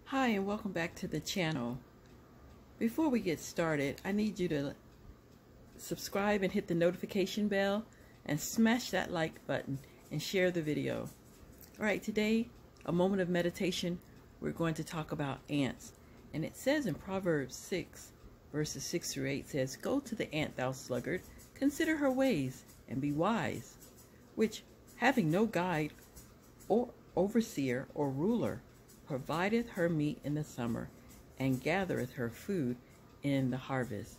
Hi, and welcome back to the channel. Before we get started, I need you to subscribe and hit the notification bell and smash that like button and share the video. All right, today, a moment of meditation, we're going to talk about ants. And it says in Proverbs 6, verses 6 through 8 says, "Go to the ant, thou sluggard, consider her ways, and be wise, which, having no guide or overseer or ruler, provideth her meat in the summer, and gathereth her food in the harvest."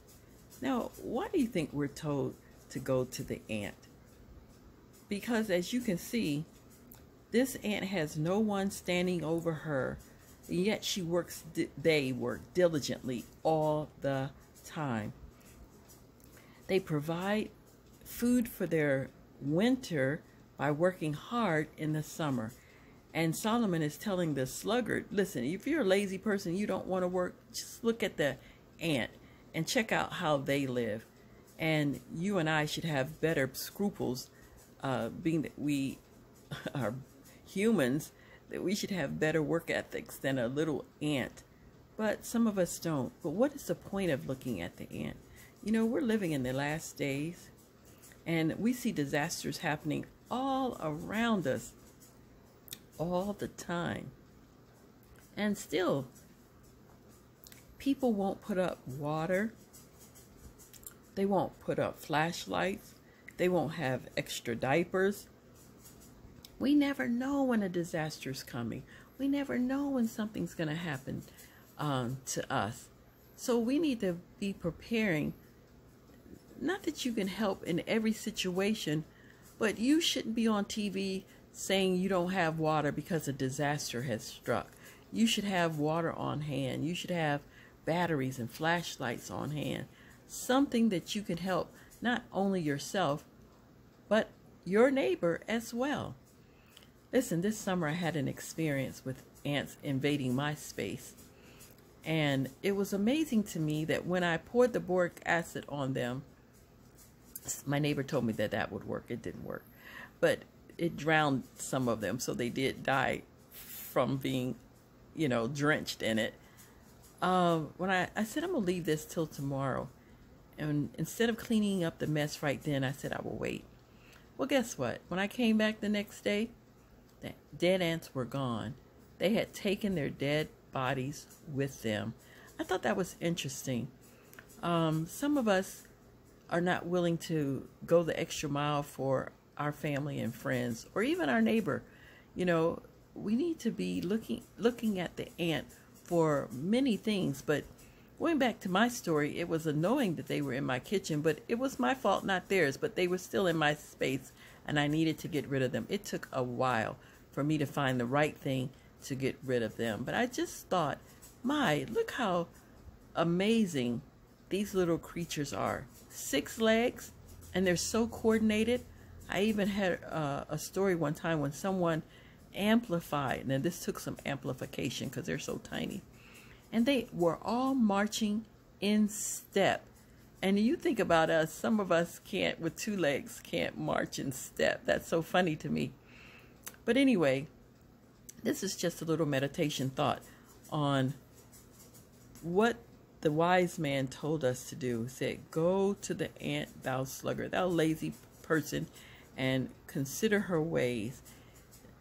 Now, why do you think we're told to go to the ant? Because as you can see, this ant has no one standing over her, and yet they work diligently all the time. They provide food for their winter by working hard in the summer. And Solomon is telling the sluggard, listen, if you're a lazy person, you don't want to work, just look at the ant and check out how they live. And you and I should have better scruples, being that we are humans, that we should have better work ethics than a little ant. But some of us don't. But what is the point of looking at the ant? You know, we're living in the last days, and we see disasters happening all around us all the time. And still, people won't put up water. They won't put up flashlights. They won't have extra diapers. We never know when a disaster is coming. We never know when something's going to happen to us. So we need to be preparing. Not that you can help in every situation, but you shouldn't be on TV saying you don't have water because a disaster has struck. You should have water on hand. You should have batteries and flashlights on hand. Something that you can help not only yourself, but your neighbor as well. Listen, this summer I had an experience with ants invading my space. And it was amazing to me that when I poured the boric acid on them, my neighbor told me that that would work. It didn't work. But it drowned some of them, so they did die from being, drenched in it. When I said I'm gonna leave this till tomorrow, and instead of cleaning up the mess right then, I said I will wait. Well, guess what? When I came back the next day, the dead ants were gone. They had taken their dead bodies with them. I thought that was interesting. Some of us are not willing to go the extra mile for our family and friends, or even our neighbor. We need to be looking at the ant for many things. But going back to my story, it was annoying that they were in my kitchen, but it was my fault, not theirs. But they were still in my space, and I needed to get rid of them. It took a while for me to find the right thing to get rid of them. But I just thought, look how amazing these little creatures are. 6 legs, and they're so coordinated. I even had a story one time when someone amplified, and this took some amplification because they're so tiny, and they were all marching in step. And you think about us, some of us can't, with 2 legs, can't march in step. That's so funny to me. But anyway, this is just a little meditation thought on what the wise man told us to do. He said, "Go to the ant, thou sluggard, thou lazy person, and consider her ways."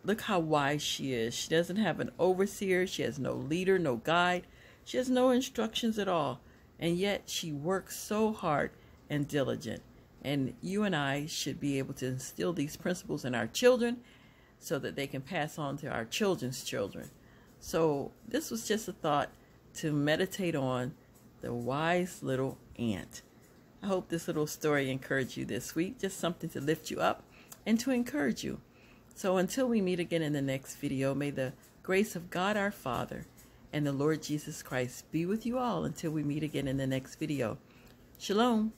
Look how wise she is. She doesn't have an overseer. She has no leader, no guide. She has no instructions at all. And yet she works so hard and diligent. And you and I should be able to instill these principles in our children so that they can pass on to our children's children. So this was just a thought to meditate on the wise little ant. I hope this little story encouraged you this week. Just something to lift you up and to encourage you. So until we meet again in the next video, may the grace of God our Father and the Lord Jesus Christ be with you all until we meet again in the next video. Shalom.